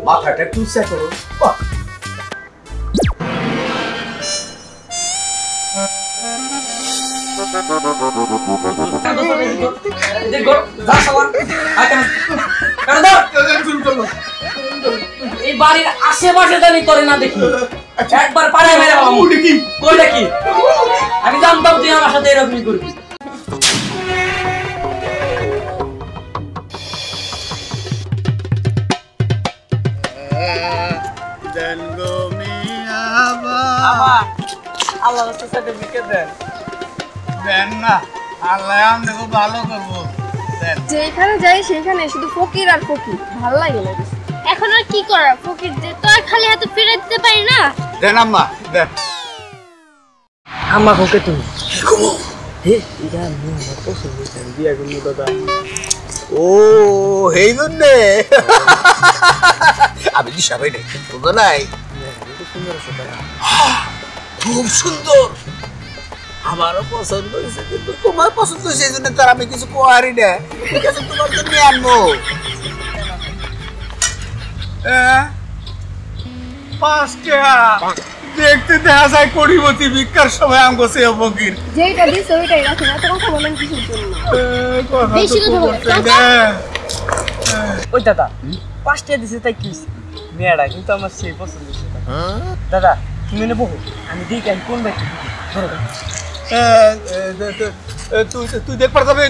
মাথাটা একটু উঁচা করো। এই বাড়ির আশেপাশে জানি তোরে না দেখি, একবার পারে মেরে কইটা কি আমি জানতাম তুই আমার সাথে এরকমই করবি। আল্লাহ সার্টিফিকেট দেন দেন না, আল্লাহ আমাকে ভালো করবো। যেখানে যাই সেখানে শুধু ফকির আর ফকির, ভালো লাগে না। এখন আর কি করার, ফকির যে তো আর খালি হাতে ফিরে দিতে পারি না। দেন আম্মা দেন। আম্মা কোকে তুমি হে এটা নিয়ে আমার পছন্দ হয়েছে, বিয়া করবো দাদা। ও এই জন্যে আমি কি সবাই নাই বুঝো নাই, খুব সুন্দর, আমারও পছন্দ হয়েছে, কিন্তু তোমার পছন্দ হয়েছে এই জন্য তার আমি কিছু কোয়ারি না। ঠিক আছে, তোমার জন্য আনবো। দেখতে দেখা যায় কোটিপতি ভিক্ষার সময় আমগো সে ফকির। যেটা দিছ ওইটাই রাখো, এত কথা বলেন কিসের জন্য? বেশি কথা বলেন। ওই দাদা 5 টাকা দিছে তাই কি মেয়েটা কিন্তু আমার সেই পছন্দ হয়েছে। দাদা তুমি নে বহু আমি দিই কেন কোন ব্যক্তি তুই দেখ পারবে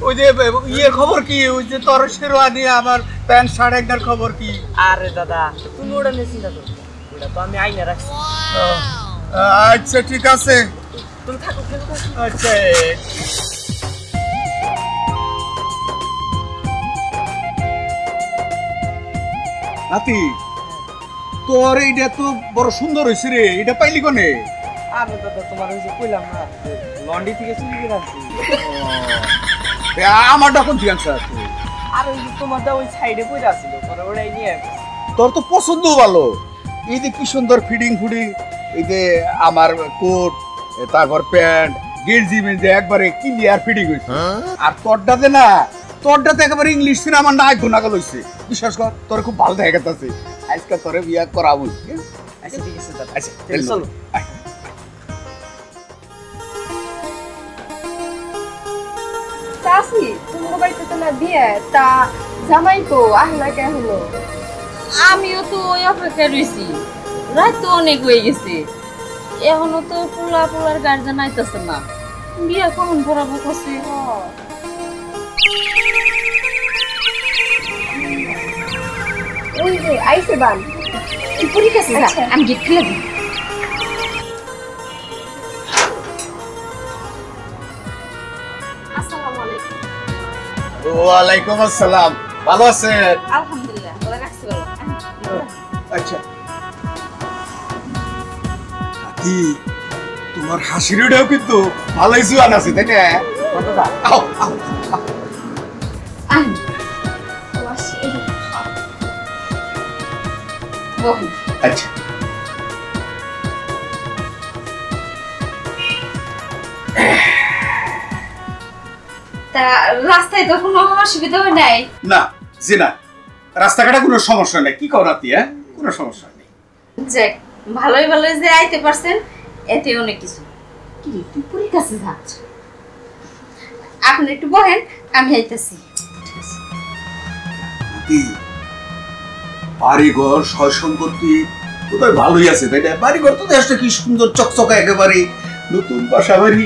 ওই যে ইয়ের খবর কি, ওই যে তোর শেরওয়ানি আমার প্যান্ট শার্ট একটার খবর কি? আরে দাদা তুমি ওটা নিয়ে চিন্তা করো, ওটা তো আমি আইনা রাখছি। আচ্ছা ঠিক আছে, তুমি থাকো। আচ্ছা নাতি, তোর এইটা তো বড় সুন্দর হয়েছে রে, এটা পাইলি কোনে? আরে দাদা তোমার ওই যে কইলাম না লন্ডি থেকে চুরি করে আনছি। আমারটা কোন ঠিক আছে? আর ওই তোমারটা ওই সাইডে পড়ে আছিল, পরে ওটাই নিয়ে তোর তো পছন্দ ভালো, এই যে কি সুন্দর ফিডিং ফুডিং, এই যে আমার কোট, তারপর প্যান্ট গেঞ্জি মেঞ্জি একবারে ক্লিয়ার ফিটিং হয়েছে। আর তোরটাতে না, তোরটাতে একেবারে ইংলিশ সিনেমার না ঘনাগল হয়েছে। বিশ্বাস কর, তোর খুব ভালো দেখা যাচ্ছে। আজকে তোরে বিয়া করাবো। আচ্ছা ঠিক আছে দাদা, আচ্ছা চলো। চাচি তোমার বাড়িতে তো না বিয়ে, তা জামাই তো আহলা কে হলো? আমিও তো ওই অপেক্ষায় রয়েছি, রাত তো অনেক হয়ে গেছে, এখনো তো পোলার গার্জেন আইতেছে না, বিয়া কখন করাবো কছে। ওই যে আইছে বান, তুই পুরি কাছে যা, আমি গেট খুলে দিই। আসসালামু আলাইকুম। ওয়ালাইকুম আসসালাম, ভালো আছেন? আলহামদুলিল্লাহ, ওরা রাখছি ভালো। আচ্ছা কি তোমার হাসিরটাও কিন্তু ভালোই জুয়ান আছে, তাই না? দাদা আও আও আচ্ছা তা রাস্তায় তো কোনো অসুবিধা হয় নাই? না জি না, রাস্তাঘাটে কোনো সমস্যা নেই। কি কর নাতি, কোনো সমস্যা নেই। যাক ভালোই যে আইতে পারছেন, এতে অনেক কিছু। কি রে তুই পুরি কাছে যাচ্ছ? আপনি একটু বহেন, আমি আইতেছি। নাতি বাড়িঘর সয় সম্পত্তি কোথায় ভালোই আছে, তাই না? বাড়িঘর তো দেশটা কি সুন্দর চকচকা, একেবারে নতুন বাসা বাড়ি,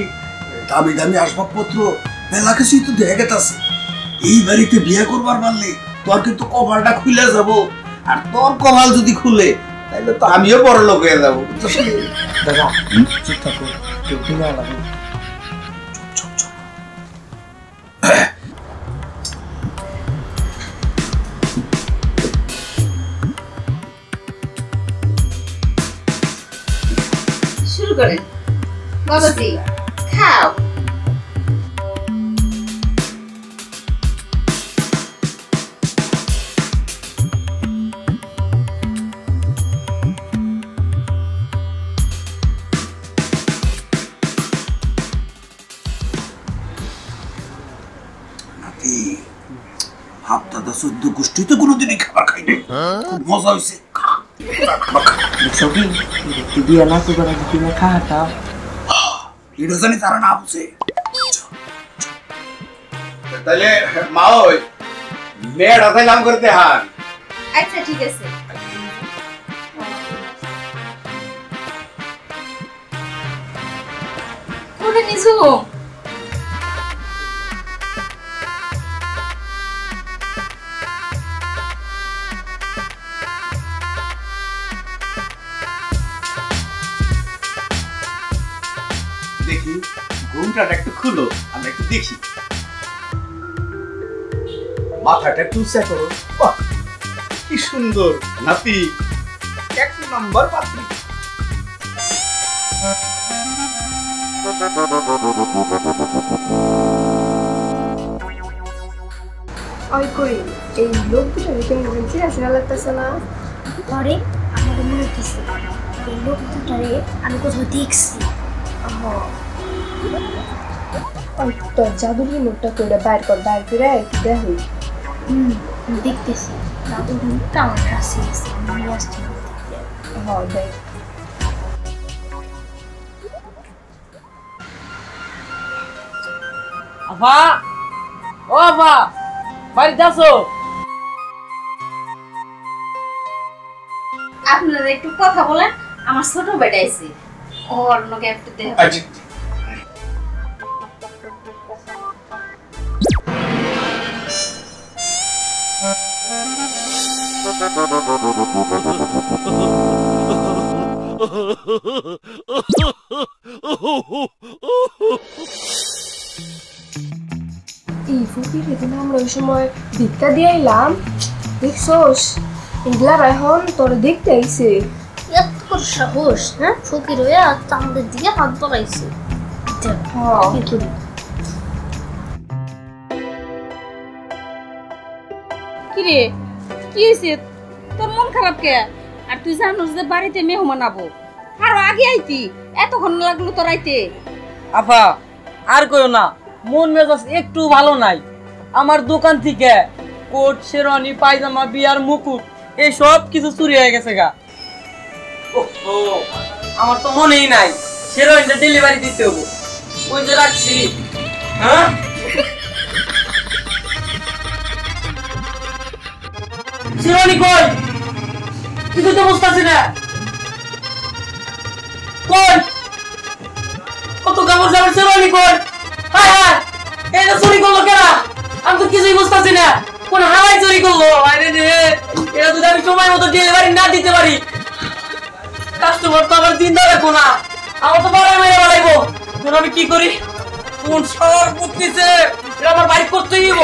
দামি দামি আসবাবপত্র, মেলা কিছুই তো দেখা গেছে। এই বাড়িতে বিয়ে করবার পারলে তোর কিন্তু কপালটা খুলে যাব, আর তোর কপাল যদি খুলে তাহলে তো আমিও বড় লোক হয়ে যাবো। দাদা চুপ থাকো, কেউ শুনে লাগবে। শুরু করেন বাবাজি, খাও। কিন্তু গোষ্ঠী তো কোনোদিনই খাবার খাইনি, খুব মজা হয়েছে। বিয়া না করবার আগে তুমি খাওয়াটা এটা জানি তারা না বুঝে। তাহলে মা ওই মেয়েটা নাম করতে হান। আচ্ছা ঠিক আছে। কোনে নিছো? দেখি ঘুমটা একটু খুলো, আমরা একটু দেখি। মাথাটা একটু উঁচা করো। বাহ, কি সুন্দর নাতি, এক নম্বর পাত্রী। ওই কই এই লোক দুটো কেমন চিরা লাগতেছে না? পরে আমাদের মনে হচ্ছে এই লোক দুটারে আমি কোথাও দেখছি। ওই তোর জাদুর মুখটা করে বাইর কর, বাইর করে একটু দেখি। দেখতেছি জাদুর মুখটা আমার কাছে এসে আমি আসছি। হ্যাঁ দেখ। আফা, ও আফা, বাড়িতে আছো? আপনারা একটু কথা বলেন, আমার ছোট বেটা আইছে, ওর নকে একটু দেখ। আচ্ছা এই ফকির এখানে আমরা ওই সময় ভিক্ষা দিয়ে এলাম, দেখছোস? এগুলার এখন তোর দেখতে আইছে। এত করে সাহস, হ্যাঁ? ফকির হয়ে আমাদের দিকে হাত বাড়াইছে। কি করি? কিরে কি হয়েছে তোর মন খারাপ কে? আর তুই জানোস যে বাড়িতে মেহমান আবো, আরো আগে আইতি, এতক্ষণ লাগলো তোর আইতে। আফা আর কইও না, মন মেজাজ একটু ভালো নাই। আমার দোকান থেকে কোট, শেরওয়ানি, পায়জামা, বিয়ার মুকুট এই সব কিছু চুরি হয়ে গেছে গা। আমার তো মনেই নাই শেরওয়ানিটা ডেলিভারি দিতে হবে। ওই যে রাখছি। হ্যাঁ শেরওয়ানি কই? কিছু তো বুঝতেছি না। কই কত কাপড় জামা শেরওয়ানি কই? হায় হায়, এটা চুরি করলো কেনা? আমি তো কিছুই বুঝতেছি না। কোন হালাই চুরি করলো? আরে রে, এটা যদি আমি সময় মতো ডেলিভারি না দিতে পারি, কাস্টমার তো আমার চিন্তা রাখবো না, আমার তো বাড়াই মেরে বাড়াইবো। এখন আমি কি করি? কোন সর করতেছে, এটা আমার বাইক করতেই হইব।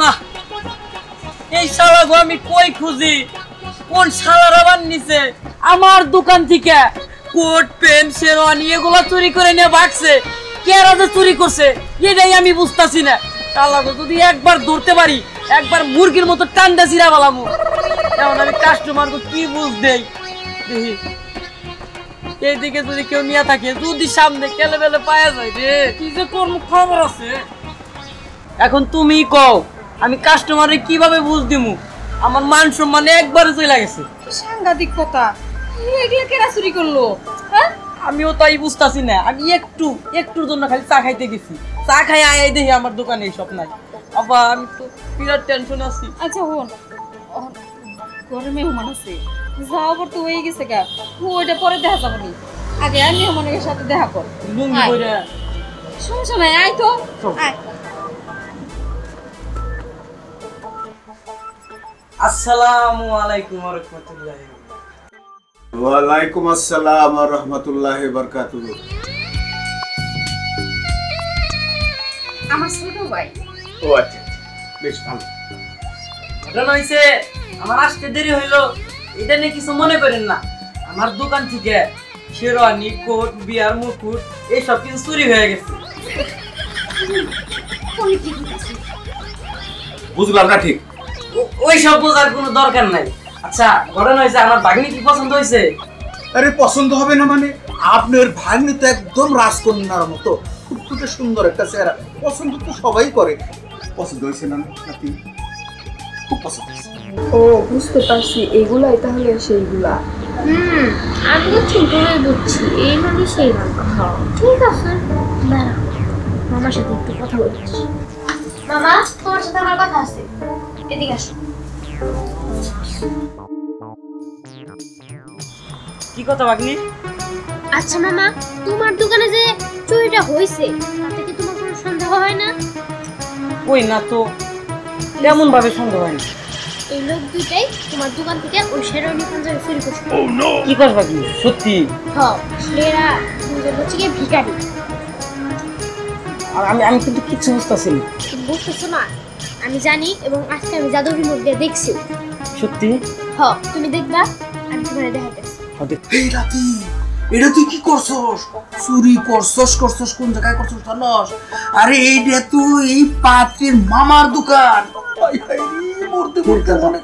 না, এই শালাগো আমি কই খুঁজি? কোন শালার আবার নিছে আমার দোকান থেকে কোট, পেন, শেরওয়ানি এগুলা চুরি করে নিয়ে ভাগছে? কে রাজা চুরি করছে এটাই আমি বুঝতাছি না। শালাগো যদি একবার ধরতে পারি, একবার মুরগির মতো টান্ডা চিরা বালামু। এখন আমি কাস্টমারকে কি বুঝ দেই? দেখি এইদিকে যদি কেউ নিয়ে থাকে, যদি সামনে কেলে বেলে পাওয়া যায় রে, কি যে কোন খবর আছে। এখন তুমি কও, আমি কাস্টমারে কিভাবে বুঝ দিমু? আমার মান সম্মান একবারে চলে গেছে। সাংঘাতিক কথা, এগুলা কেরা চুরি করলো? হ্যাঁ আমিও তাই বুঝতাছি না। আমি একটুর জন্য খালি চা খাইতে গেছি, চা খাই আয় দেখি আমার দোকানে এইসব নাই। আবার আমি তো বিরাট টেনশন আছি। আচ্ছা হন, ঘরে মেহমান আছে, যাওয়া করতে হয়ে গেছে গা, ওইটা পরে দেখা যাবো নি, আগে আর মেহমানের সাথে দেখা কর। লুঙ্গি পরে সমস্যা নাই, আয় তো আয়। আসসালামু আলাইকুম ওয়া রাহমাতুল্লাহি। ওয়ালাইকুম আসসালাম ওয়া রাহমাতুল্লাহি ওয়া বারাকাতুহু। আমার ছোট ভাই। ও আচ্ছা, বেশ ভালো। ঘটনা হইছে, আমার আসতে দেরি হইলো, এটা নিয়ে কিছু মনে করেন না। আমার দোকান থেকে শেরওয়ানি, কোট, বিয়ার মুকুট এইসব কিছু চুরি হয়ে গেছে। বুঝলাম না ঠিক। ওই সব বোঝার কোনো দরকার নাই। আচ্ছা ঘটনা হয়েছে, আমার ভাগ্নি কি পছন্দ হয়েছে? আরে পছন্দ হবে না মানে? আপনার ভাগ্নি তো একদম রাজকন্যার মতো, খুব সুন্দর একটা চেহারা, পছন্দ তো সবাই করে। পছন্দ হয়েছে না নাতি? খুব পছন্দ হয়েছে। ও বুঝতে পারছি, এগুলাই তাহলে সেইগুলা। আমি তো ঠিকভাবে বুঝছি, এই মানে সেই কথা। ঠিক আছে, দাঁড়াও, মামার সাথে একটু কথা বলছি। মামা, তোমার সাথে আমার কথা আছে, এদিকে আসো। কি কথা ভাগ্নি? আচ্ছা মামা, তোমার দোকানে যে চুরিটা হয়েছে তাতে কি তোমার কোনো সন্দেহ হয় না? ওই না তো, তেমন ভাবে সন্দেহ হয় না। এই লোক দুইটাই তোমার দোকান থেকে ওই শেরওয়ানি পাঞ্জাবি চুরি করছে। কি কর ভাগ্নি? সত্যি? হ্যাঁ, এরা দুজন হচ্ছে গিয়ে ভিখারি। আর আমি কিন্তু কিচ্ছু বুঝতেছি না। তুমি বুঝতেছো না? আমি জানি, এবং আজকে আমি জাদুর রিমোট দিয়ে দেখছি। সত্যি? হ্যাঁ, তুমি দেখবা, আমি তোমার দেখাইতেছি। এই রাতি, এটা তুই কি করছস? চুরি করছস কোন জায়গায় করছস জানস? আরে এইটা তো এই পাত্রীর মামার দোকান। হাই হাই রে, মরতে মনে।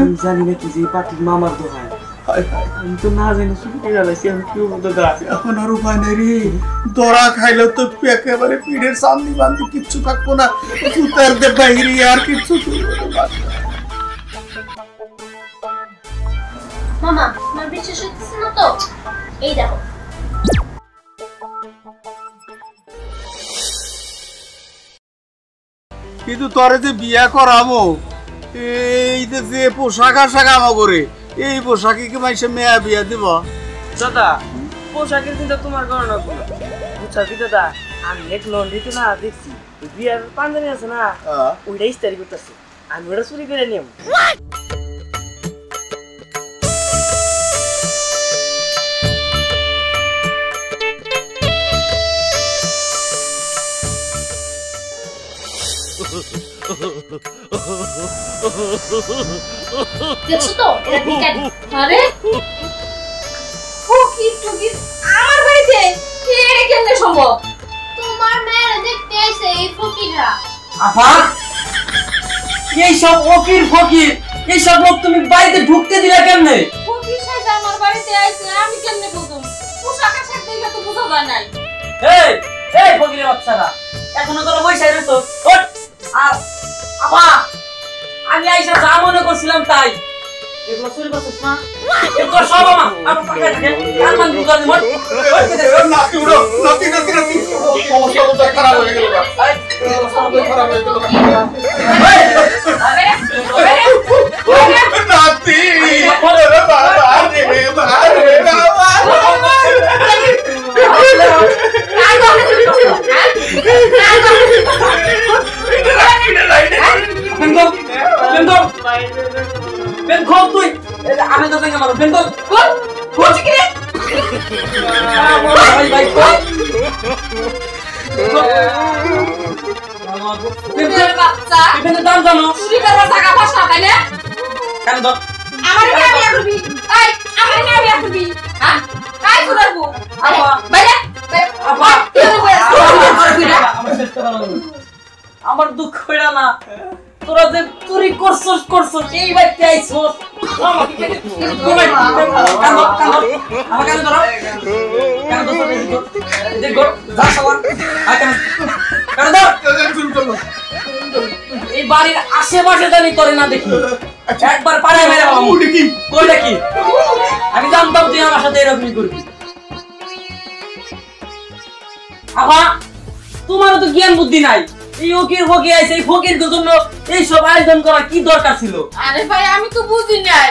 আমি জানি না কি যে পাটির মামার দোকান। হাই হাই, আমি তো না জানি শুরু করে গেছি, আমি কি বলতে দাঁড়া। এখন আর উপায় নেই রে, দরা খাইলে তো একেবারে পিঠের সামনে বান্ধে কিচ্ছু থাকবো না, জুতার দে বাইরে আর কিচ্ছু। মামা, তোমার বিশ্বাস হচ্ছে না তো? এই দেখো। কিন্তু তোরে যে বিয়া করাবো, এই যে পোশাক আশাক আমা করে, এই পোশাকে কি মাইসে মেয়া বিয়া দিব? দাদা, পোশাকের চিন্তা তোমার করো না। বুঝছা কি দাদা, আমি এক লন্ড্রিতে না দেখছি বিয়ার পাঞ্জাবি আছে না, ওইটা ইস্তারি করতেছে, আমি ওটা চুরি করে নিয়ম। দেখছো তো, এরা ভিখারি। আরে ফকির টকির আমার বাড়িতে এটা কেমনে সম্ভব? তোমার মেয়েরা দেখতে আইছে এই ফকিররা। আপা, এইসব ফকির এইসব লোক তুমি বাড়িতে ঢুকতে দিলা কেমনে? ফকির সাহেব আমার বাড়িতে আইছে, আমি কেমনে বুঝুম? পোশাক আশাক দেখলে তো বোঝা যায় নাই। এই এই ফকিরের বাচ্চারা, এখনো তোরা বইসাই রইছো? ওঠ! আর আপা, আমি আইসা যা মনে করছিলাম তাই। এগুলো চুরি করছিস না? এগুলো সব আমার পাকায় থাকে। কান মান দুগাল মত। নাতি উড়ো, নাতি অবস্থা খারাপ হয়ে গেল। খারাপ হয়ে গেল নাতি। আমি তো ভেঙে মারো বেঙ্গল দাম জানো চুরি করবার টাকা পয়সা তাই না? কেন তো আমার বিয়া করবি, তাই আমার বিয়া করবি, হ্যাঁ তাই করবো। আপা বাইরে আপা আমার দুঃখ হইরা না, তোরা যে চুরি করছস এই বাড়িতে আইছস আমাকে কেন ধরো দেখো যা সবার এই বাড়ির আশেপাশে জানি করে না দেখি একবার পারে মেরে কইটা কি আমি জানতাম তুই আমার সাথে এরকমই করবি। আপা তোমারও তো জ্ঞান বুদ্ধি নাই, এই ফকির আইছে, এই ফকির জন্য এই সব আয়োজন করা কি দরকার ছিল? আরে ভাই আমি তো বুঝি নাই,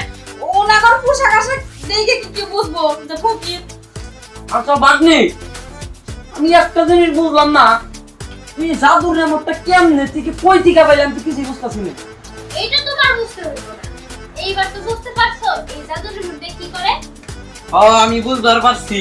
ওনার পোশাক আশাক দেখে কি বুঝবো যে ফকির? আচ্ছা বাগনি, আমি একটা জিনিস বুঝলাম না, এই জাদুর রিমোটটা কেমনে থেকে কই থেকে পাইলাম তো কিছু বুঝতাছি না। এইটা তোমার বুঝতে হইব না, এইবার তো বুঝতে পারছো এই জাদুর রিমোট দিয়ে কি করে? আমি বুঝতে পারছি।